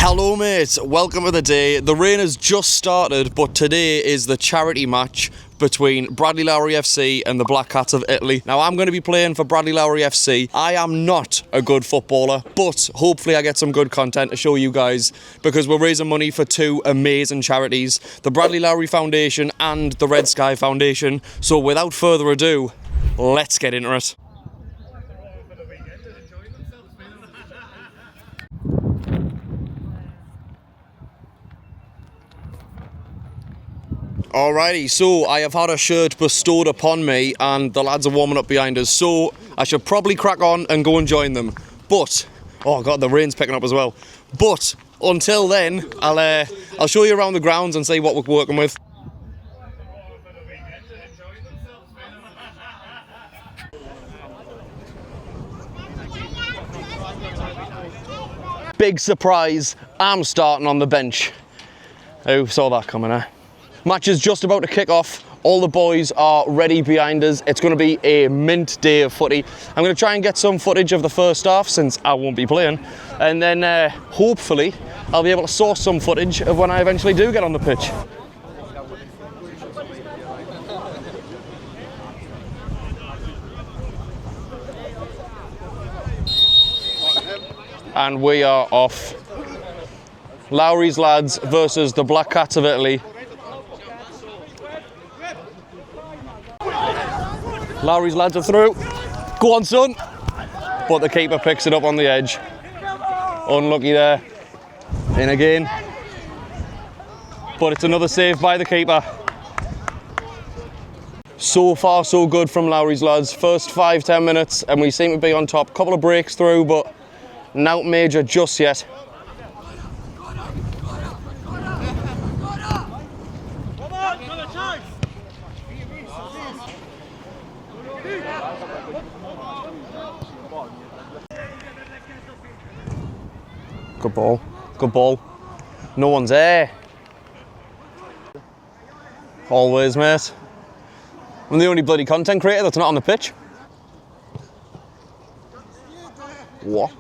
Hello mates, welcome to the day. The rain has just started, but today is the charity match between Bradley Lowery FC and the Black Cats of Italy. Now I'm going to be playing for Bradley Lowery FC. I am not a good footballer, but hopefully I get some good content to show you guys because we're raising money for two amazing charities, the Bradley Lowery Foundation and the Red Sky Foundation. So without further ado, let's get into it. Alrighty, so I have had a shirt bestowed upon me and the lads are warming up behind us, so I should probably crack on and go and join them. But, oh god, the rain's picking up as well. But, until then, I'll show you around the grounds and see what we're working with. Big surprise, I'm starting on the bench. Who saw that coming, eh? Match is just about to kick off. All the boys are ready behind us. It's going to be a mint day of footy. I'm going to try and get some footage of the first half since I won't be playing. And then hopefully I'll be able to source some footage of when I eventually do get on the pitch. And we are off. Lowery's lads versus the Black Cats of Italy. Lowery's lads are through. Go on, son. But the keeper picks it up on the edge. Unlucky there. In again. But it's another save by the keeper. So far, so good from Lowery's lads. First 5-10 minutes, and we seem to be on top. Couple of breaks through, but not major just yet. Good ball, good ball. No one's there. Always, mate. I'm the only bloody content creator that's not on the pitch. What?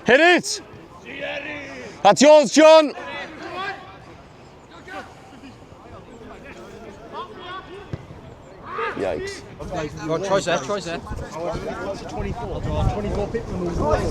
Hit it! That's yours, John! Yikes. Go on, tries there. 24 people in the world.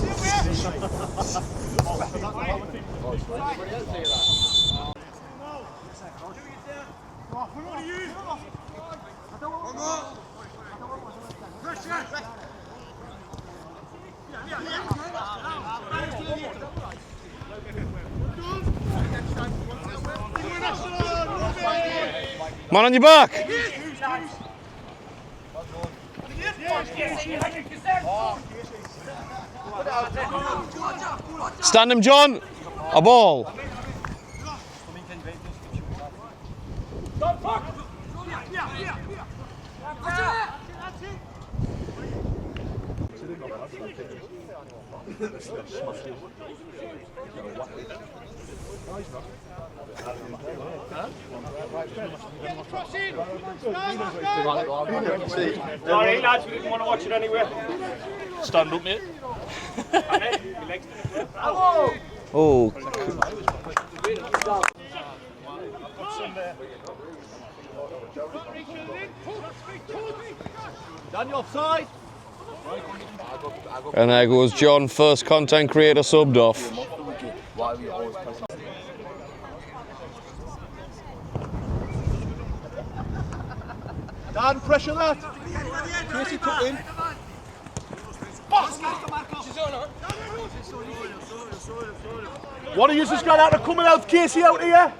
Man on your back! Stand him, John! A ball! Sorry lads, we didn't want to watch it anyway. Stand up, mate. Oh. Done offside. And there goes John, first content creator subbed off. Dan, pressure that. Casey took in. What are you just got out of coming out, Casey out here?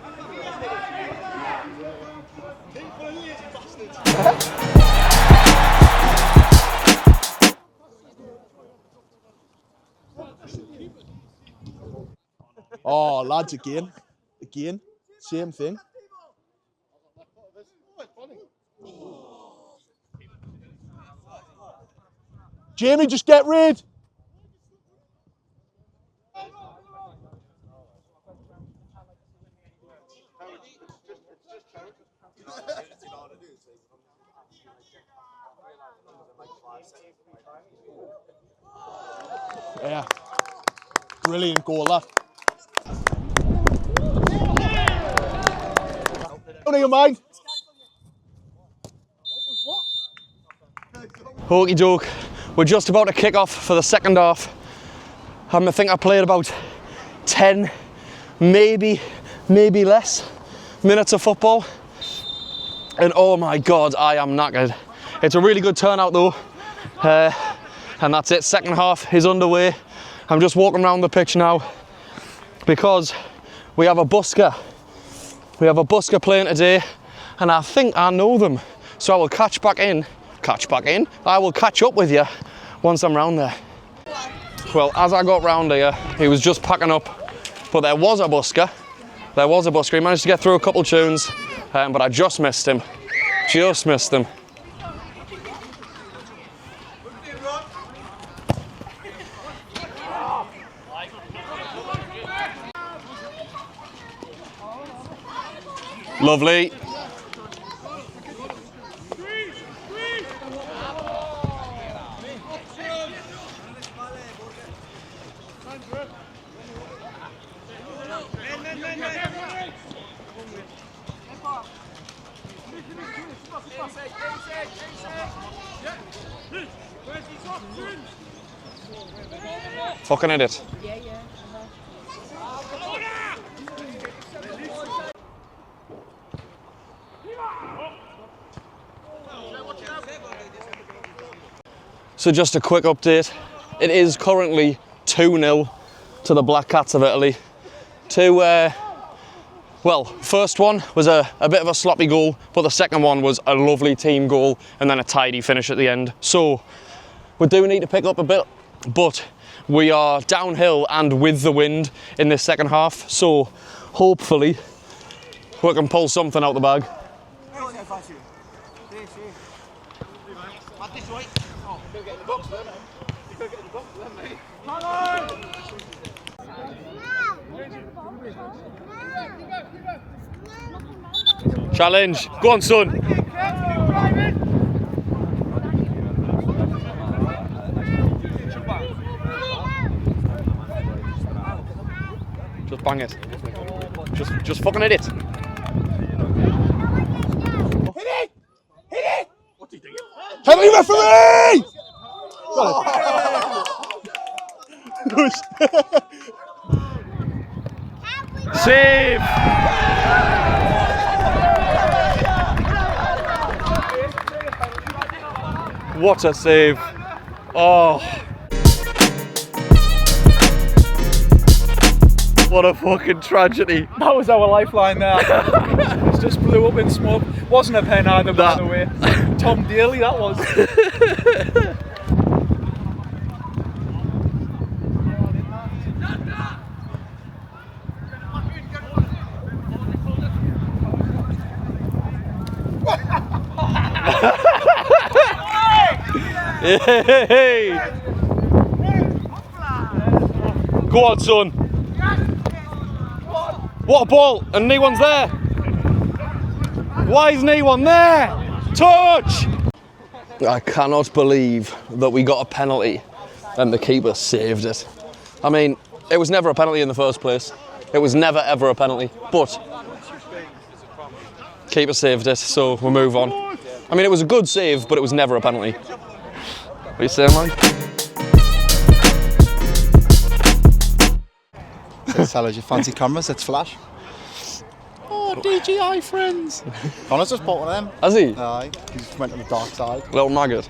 Oh, lads, again, same thing. Jamie, just get rid. Yeah. Brilliant goal, that. Don't you mind? Okey doke, we're just about to kick off for the second half. I think I played about 10, maybe less minutes of football. And oh my God, I am knackered. It's a really good turnout though. And that's it, second half is underway. I'm just walking around the pitch now because we have a busker. We have a busker playing today and I think I know them. So I will catch back in. I will catch up with you once I'm round there. Well, as I got round here, he was just packing up, but there was a busker. He managed to get through a couple tunes, but I just missed him. Lovely. Fucking idiot. So just a quick update. It is currently 2-0 to the Black Cats of Italy. Well, first one was a bit of a sloppy goal, but the second one was a lovely team goal and then a tidy finish at the end. So we do need to pick up a bit, but we are downhill and with the wind in this second half. So hopefully we can pull something out the bag. Challenge. Go on, son. Just bang it. Just fucking hit it. Hit it! Hit it! What's he doing? Penalty referee! Save! What a save. Oh. What a fucking tragedy. That was our lifeline there. It just blew up in smoke. Wasn't a pen either, by the way. Tom Daly, that was. Hey! Go on, son. What a ball! And no one's there. Why is no one there? Touch! I cannot believe that we got a penalty and the keeper saved it. I mean, it was never a penalty in the first place. It was never ever a penalty. But keeper saved it, so we'll move on. I mean, it was a good save, but it was never a penalty. What are you saying, Mike? Sellers, you fancy cameras? Let's flash. Oh, DJI friends. Connor's just bought one of them. Has he? Aye, he's went to the dark side. Little maggot.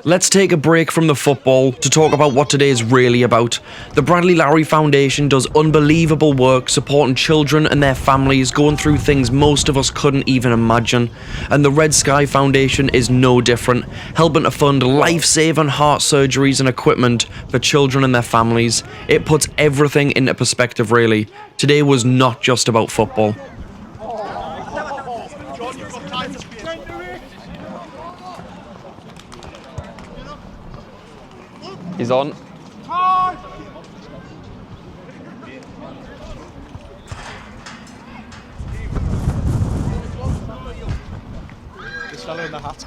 Let's take a break from the football to talk about what today is really about. The Bradley Lowery Foundation does unbelievable work supporting children and their families going through things most of us couldn't even imagine. And the Red Sky Foundation is no different, helping to fund life-saving heart surgeries and equipment for children and their families. It puts everything into perspective, really. Today was not just about football. He's on. selling the hats.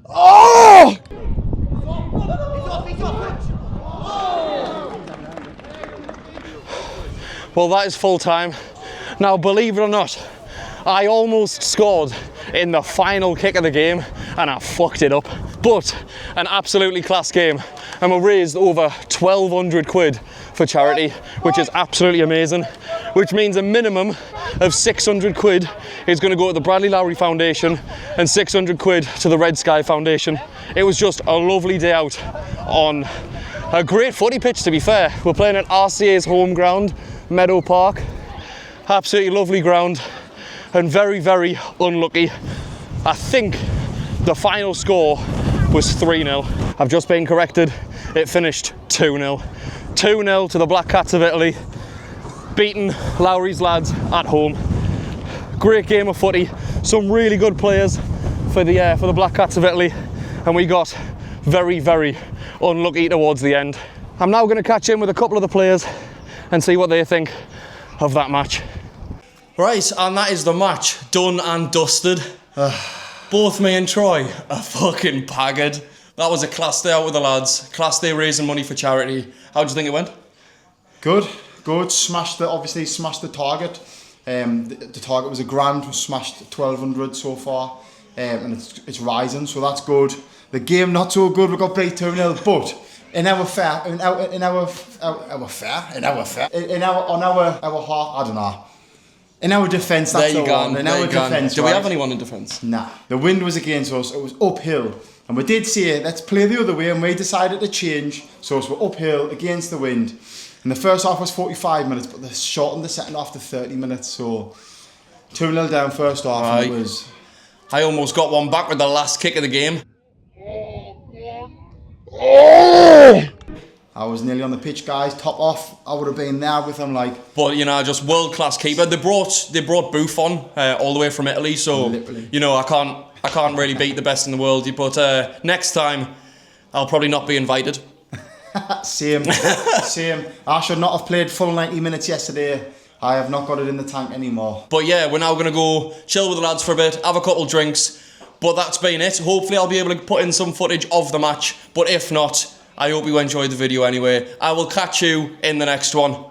Oh! Well, that is full time. Now, believe it or not, I almost scored in the final kick of the game and I fucked it up. But an absolutely class game, and we raised over 1,200 quid for charity, which is absolutely amazing, which means a minimum of 600 quid is going to go to the Bradley Lowery Foundation and 600 quid to the Red Sky Foundation. It was just a lovely day out on a great footy pitch, to be fair. We're playing at RCA's home ground, Meadow Park. Absolutely lovely ground and very, very unlucky. I think the final score was 3-0. I've just been corrected. It finished 2-0. 2-0 to the Black Cats of Italy, beating Lowry's lads at home. Great game of footy. Some really good players for the Black Cats of Italy, and we got very, very unlucky towards the end. I'm now going to catch in with a couple of the players and see what they think of that match. Right, and that is the match done and dusted. Both me and Troy are fucking paggered. That was a class day out with the lads. Class day raising money for charity. How do you think it went? Good. Obviously smashed the target. The target was £1,000. We smashed 1,200 so far, and it's rising, so that's good. The game not so good. We got beat 2-0, but in our half, I don't know. In our defence, that's the one. In our defence, do we have anyone in defence? Nah. The wind was against us. It was uphill. And we did say, let's play the other way, and we decided to change. So we're uphill against the wind. And the first half was 45 minutes, but they shortened the second half to 30 minutes. So 2-0 down first half. Right. And it was... I almost got one back with the last kick of the game. I was nearly on the pitch, guys. Top off. I would have been there with them, like. But, you know, just world-class keeper. They brought Booth on all the way from Italy, so, Literally. you know, I can't really beat the best in the world. But next time, I'll probably not be invited. Same. I should not have played full 90 minutes yesterday. I have not got it in the tank anymore. But yeah, we're now going to go chill with the lads for a bit, have a couple drinks. But that's been it. Hopefully I'll be able to put in some footage of the match. But if not, I hope you enjoyed the video anyway. I will catch you in the next one.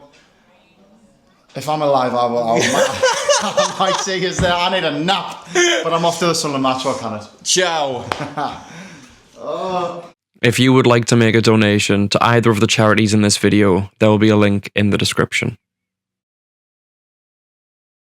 If I'm alive, I might say is there. I need a nap. But I'm off to the Sunderland match, so I can't. Ciao. If you would like to make a donation to either of the charities in this video, there will be a link in the description.